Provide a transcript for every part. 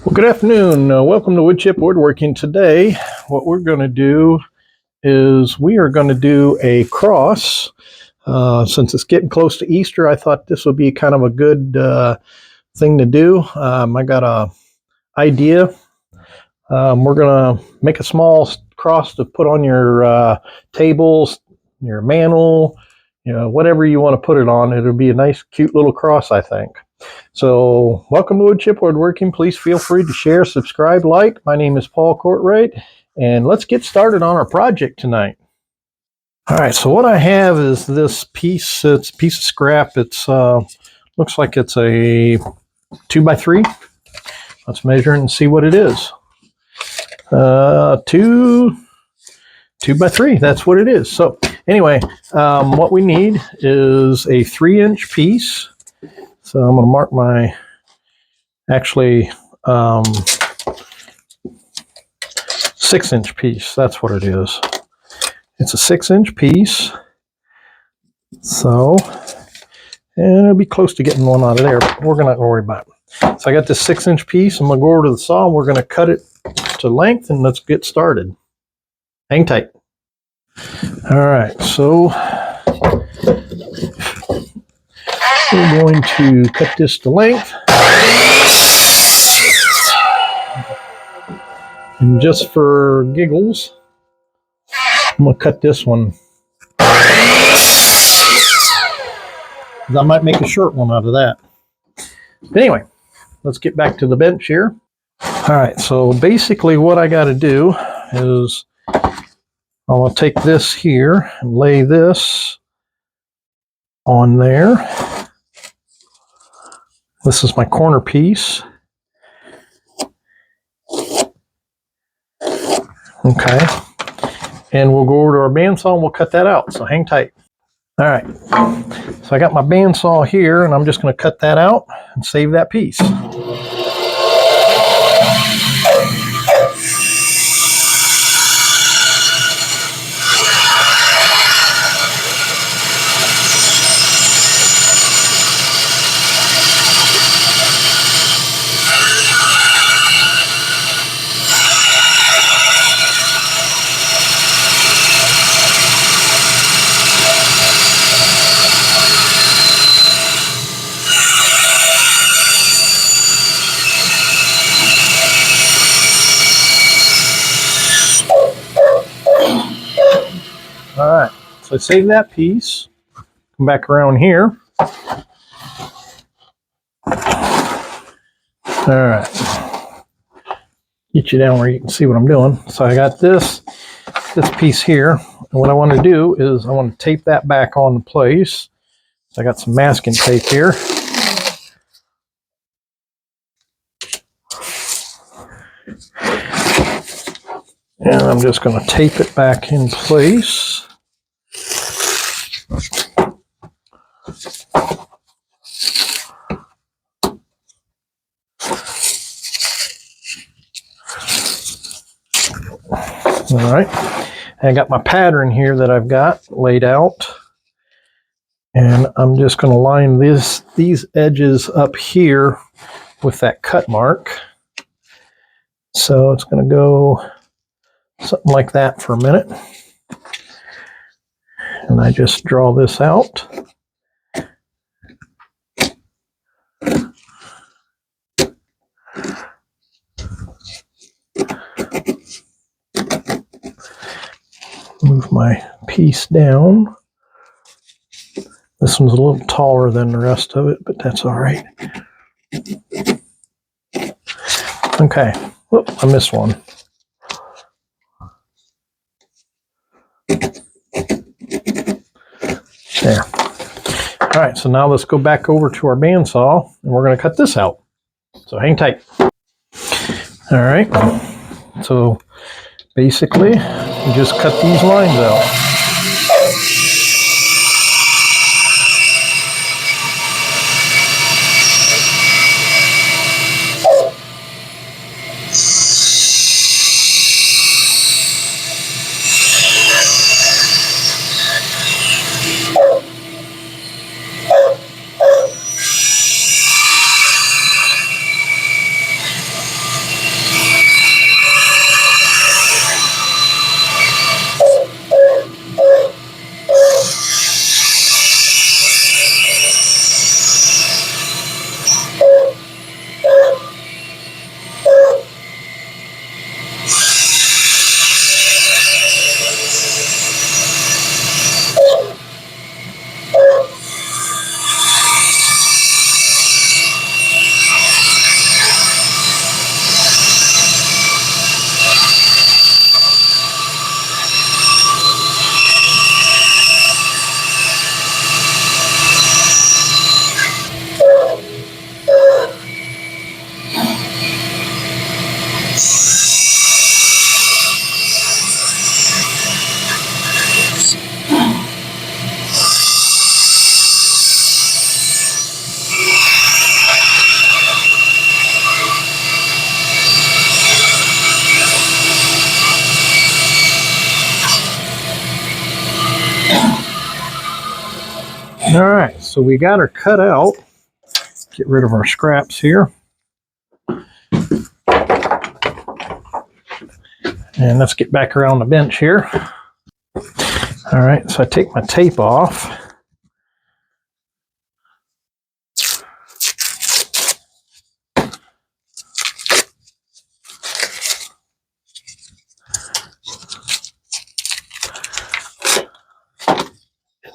Well, good afternoon. Welcome to Woodworking. Today, what we're going to do is we are going to do a cross. Since it's getting close to Easter, I thought this would be kind of a good thing to do. I got a idea. We're going to make a small cross to put on your tables, your mantle, whatever you want to put it on. It'll be a nice, cute little cross, I think. So, welcome to Woodworking. Please feel free to share, subscribe, like. My name is Paul Courtwright, and let's get started on our project tonight. All right, so what I have is this piece. It's a piece of scrap. It's looks like it's a 2x3. Let's measure it and see what it is. 2x3. That's what it is. So, anyway, what we need is a 3-inch piece. So I'm going to mark my, 6-inch piece. That's what it is. It's a 6-inch piece. So, and it'll be close to getting one out of there, but we're not going to worry about it. So I got this 6-inch piece. I'm going to go over to the saw. We're going to cut it to length, and let's get started. Hang tight. All right, so we're going to cut this to length. And just for giggles, I'm going to cut this one. I might make a short one out of that. But anyway, let's get back to the bench here. All right, so basically what I got to do is I'm going to take this here and lay this on there. This is my corner piece. Okay. And we'll go over to our bandsaw and we'll cut that out. So hang tight. All right. So I got my bandsaw here and I'm just going to cut that out and save that piece. All right, so I save that piece. Come back around here. All right, get you down where you can see what I'm doing. So I got this piece here, and what I want to do is I want to tape that back on place. So I got some masking tape here. And I'm just going to tape it back in place. All right. And I got my pattern here that I've got laid out. And I'm just going to line these edges up here with that cut mark. So it's going to go something like that for a minute. And I just draw this out. Move my piece down. This one's a little taller than the rest of it, but that's all right. Okay. Whoop, I missed one. There. All right, so now let's go back over to our bandsaw, and we're going to cut this out. So hang tight. All right. So basically, we just cut these lines out. All right, so we got her cut out. Get rid of our scraps here. And let's get back around the bench here. All right, so I take my tape off.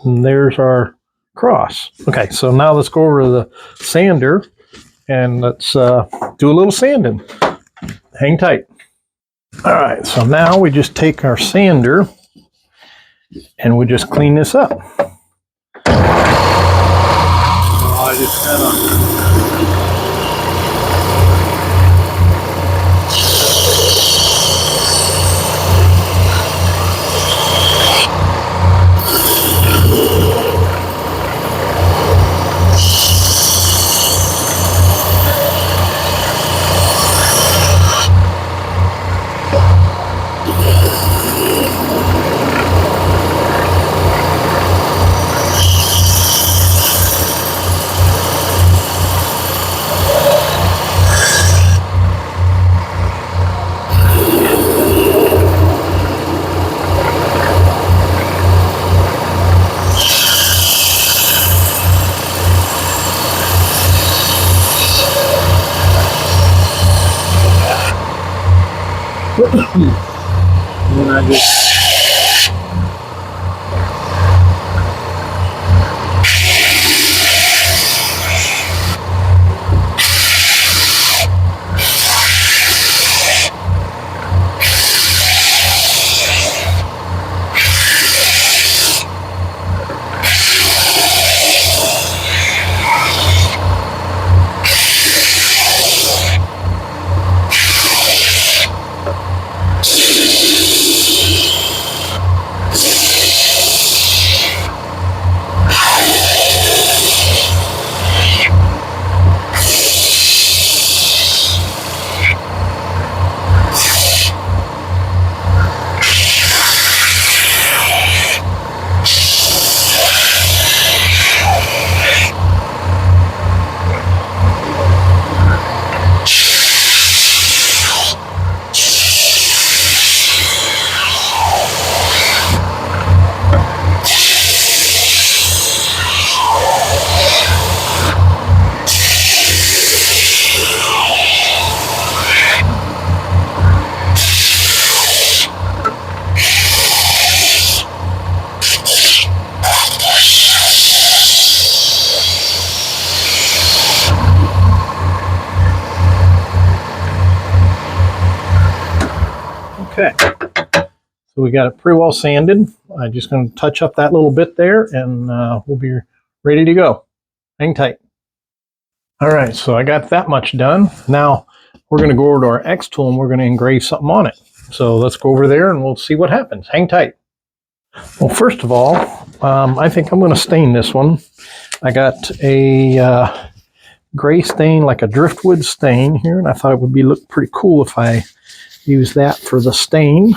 And there's our cross. Okay, so now let's go over to the sander and let's do a little sanding. Hang tight. All right, so now we just take our sander and we just clean this up. I just kind of and then I just okay. So we got it pretty well sanded. I'm just going to touch up that little bit there and we'll be ready to go. Hang tight. All right, so I got that much done. Now we're going to go over to our X tool and we're going to engrave something on it. So let's go over there and we'll see what happens. Hang tight. Well, first of all, I think I'm going to stain this one. I got a gray stain, like a driftwood stain here, and I thought it would look pretty cool if I use that for the stain.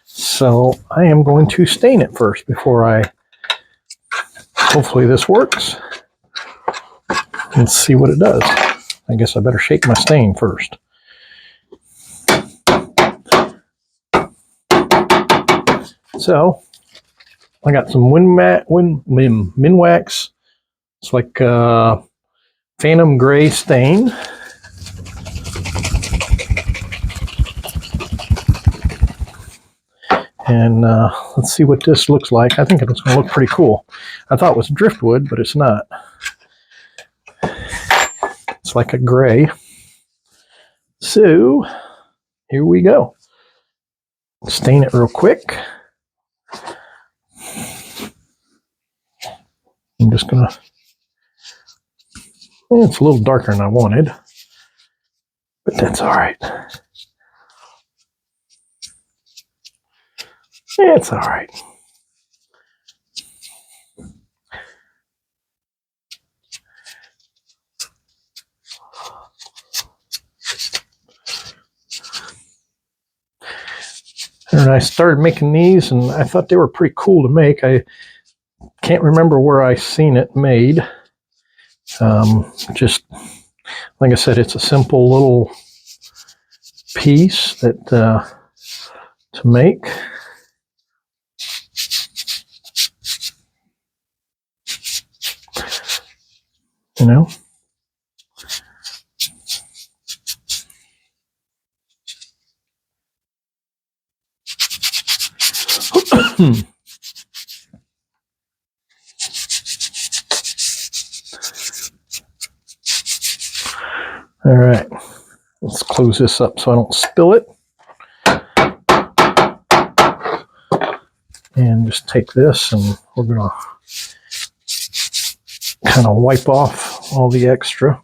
So I am going to stain it first before hopefully this works. Let's see what it does. I guess I better shake my stain first. So I got some Minwax. It's like Phantom Gray stain. And let's see what this looks like. I think it's going to look pretty cool. I thought it was driftwood, but it's not. It's like a gray. So here we go. Stain it real quick. I'm just going to... It's a little darker than I wanted, but that's all right. It's all right. And I started making these, and I thought they were pretty cool to make. I can't remember where I seen it made. Just like I said, it's a simple little piece that to make. You know. All right, let's close this up so I don't spill it. And just take this and we're going to kind of wipe off all the extra.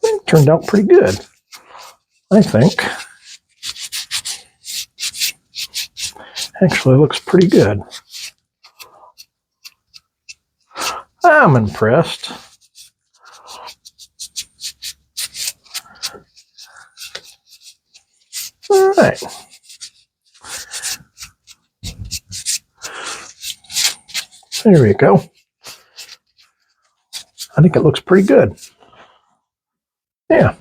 It turned out pretty good, I think. Actually, looks pretty good. I'm impressed. All right. There we go. I think it looks pretty good. Yeah.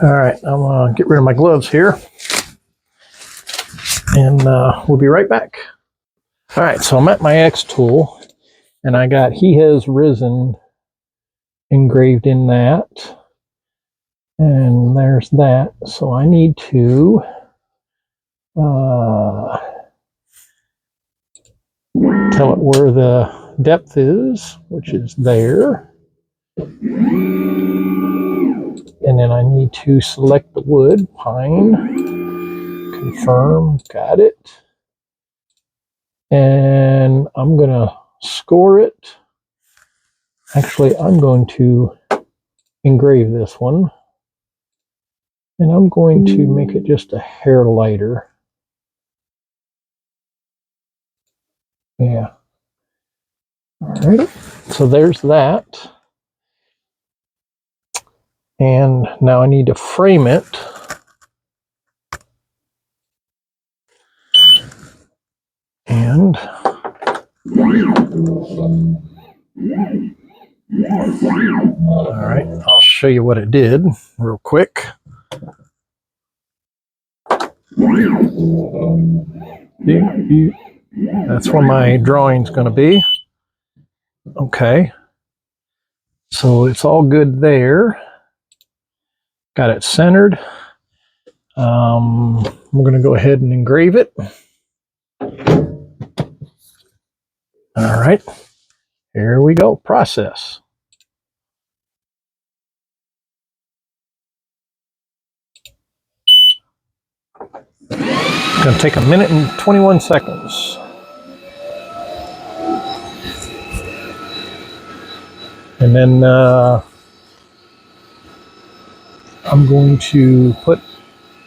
All right, I'm going to get rid of my gloves here. And we'll be right back. All right, so I'm at my X tool. And I got He Has Risen engraved in that. And there's that. So I need to tell it where the depth is, which is there. And then I need to select the wood, pine, confirm, got it. And I'm going to score it. Actually, I'm going to engrave this one. And I'm going to make it just a hair lighter. Yeah. All right. So there's that. And now I need to frame it. And all right, I'll show you what it did real quick. That's where my drawing's going to be. Okay. So it's all good there. Got it centered. We're going to go ahead and engrave it. All right. Here we go. Process. It's going to take 1 minute and 21 seconds. And then I'm going to put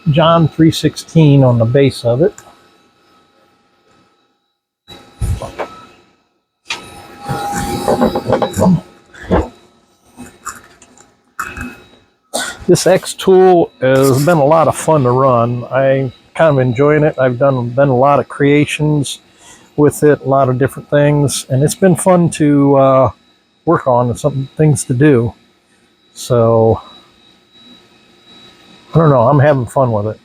John 3:16 on the base of it. This X tool has been a lot of fun to run. I'm kind of enjoying it. I've done a lot of creations with it, a lot of different things, and it's been fun to work on and some things to do. So I don't know, I'm having fun with it.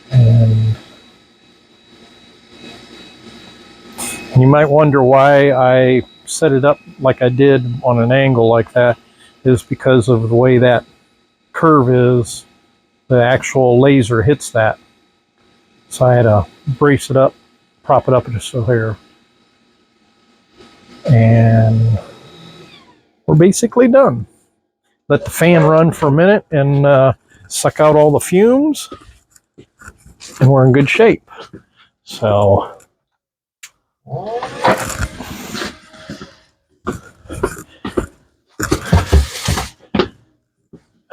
And you might wonder why I set it up like I did on an angle like that, is because of the way that curve is. The actual laser hits that. So I had to brace it up, prop it up just so here. And we're basically done. Let the fan run for a minute and suck out all the fumes, and we're in good shape. So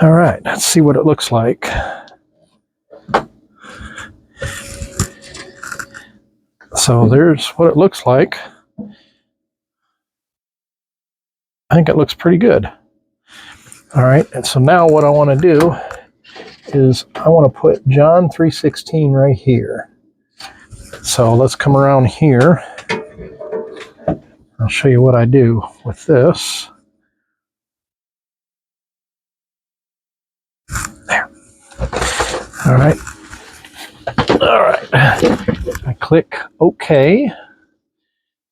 all right, let's see what it looks like. So there's what it looks like. I think it looks pretty good. All right, and so now what I want to do is I want to put John 3:16 right here. So let's come around here. I'll show you what I do with this. There. All right. All right. I click OK,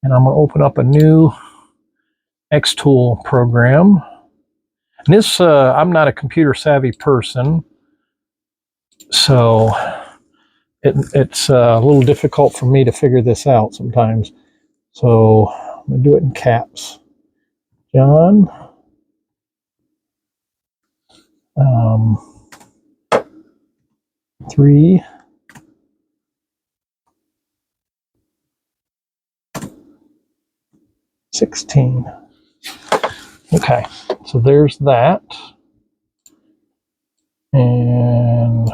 and I'm going to open up a new Xtool program. And this, I'm not a computer savvy person, so it's a little difficult for me to figure this out sometimes. So I'm going to do it in caps. John 3:16. Okay, so there's that. And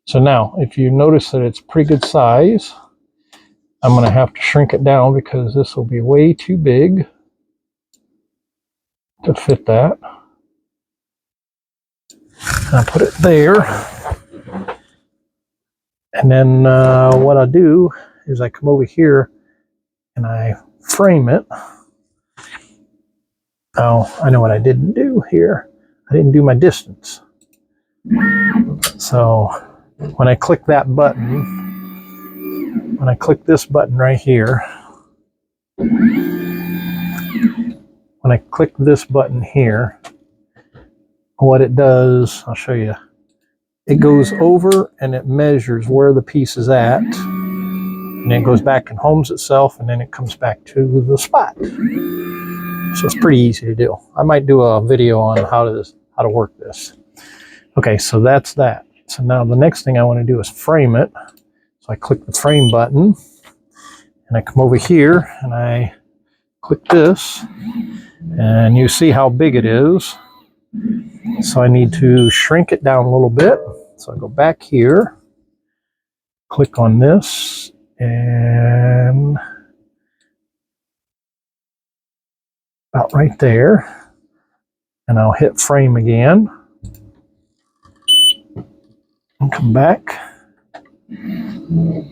so now, if you notice that it's pretty good size, I'm going to have to shrink it down because this will be way too big to fit that. I'll put it there. And then what I do is I come over here and I frame it. Oh, I know what I didn't do here. I didn't do my distance. So when I click that button, when I click this button right here, when I click this button here, what it does, I'll show you. It goes over and it measures where the piece is at, and then it goes back and homes itself, and then it comes back to the spot. So it's pretty easy to do. I might do a video on how to work this. Okay, so that's that. So now the next thing I want to do is frame it. So I click the frame button, and I come over here and I click this, and you see how big it is. So I need to shrink it down a little bit. So I go back here, click on this, and about right there. And I'll hit frame again and come back. And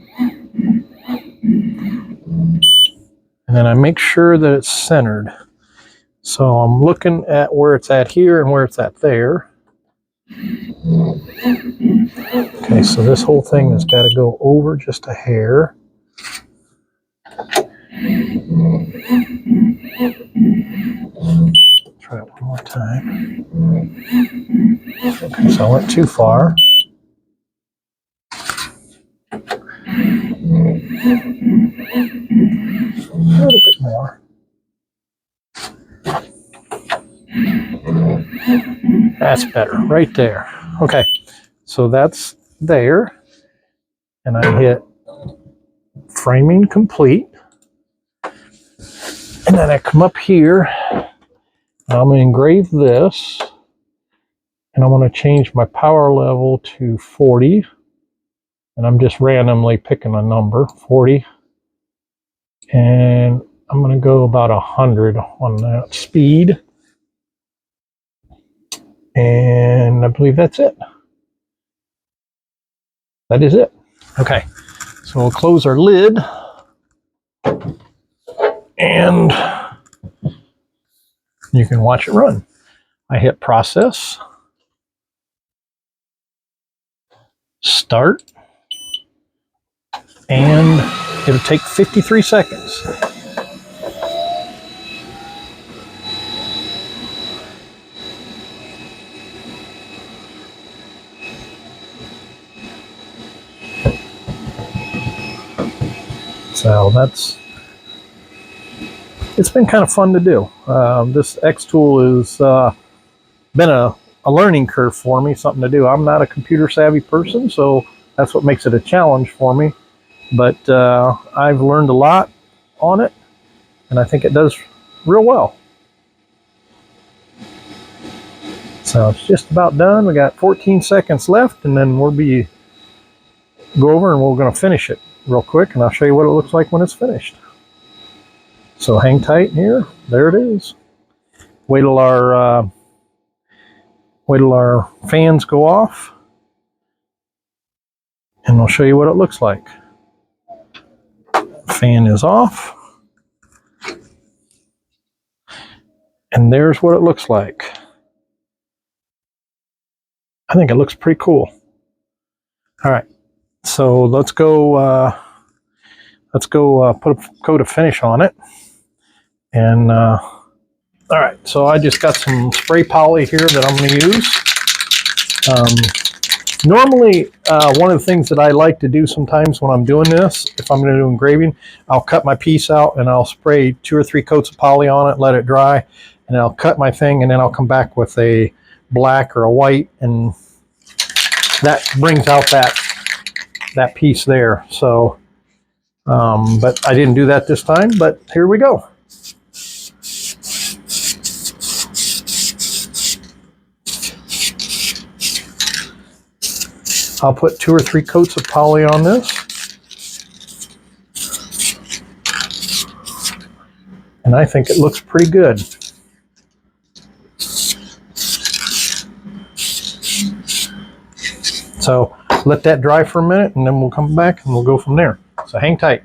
then I make sure that it's centered. So I'm looking at where it's at here and where it's at there. Okay, so this whole thing has got to go over just a hair. Try it one more time. Okay, so I went too far. A little bit more. That's better, right there. Okay, so that's there. And I hit framing complete. And then I come up here, and I'm going to engrave this. And I want to change my power level to 40. And I'm just randomly picking a number, 40. And I'm going to go about 100 on that speed. And I believe that's it. That is it. Okay, so we'll close our lid. And you can watch it run. I hit process, start, and it'll take 53 seconds. So it's been kind of fun to do. This Xtool has been a learning curve for me, something to do. I'm not a computer savvy person, so that's what makes it a challenge for me. But I've learned a lot on it, and I think it does real well. So it's just about done. We got 14 seconds left, and then we'll go over and we're going to finish it real quick, and I'll show you what it looks like when it's finished. So hang tight here. There it is. Wait till our wait till our fans go off, and I'll show you what it looks like. Fan is off, and there's what it looks like. I think it looks pretty cool. All right, so let's go put a coat of finish on it. And all right, so I just got some spray poly here that I'm going to use. Normally, one of the things that I like to do sometimes when I'm doing this, if I'm going to do engraving, I'll cut my piece out and I'll spray 2 or 3 coats of poly on it, let it dry, and I'll cut my thing, and then I'll come back with a black or a white, and that brings out that piece there. So, but I didn't do that this time, but here we go. I'll put 2 or 3 coats of poly on this. And I think it looks pretty good. So let that dry for a minute, and then we'll come back and we'll go from there. So hang tight.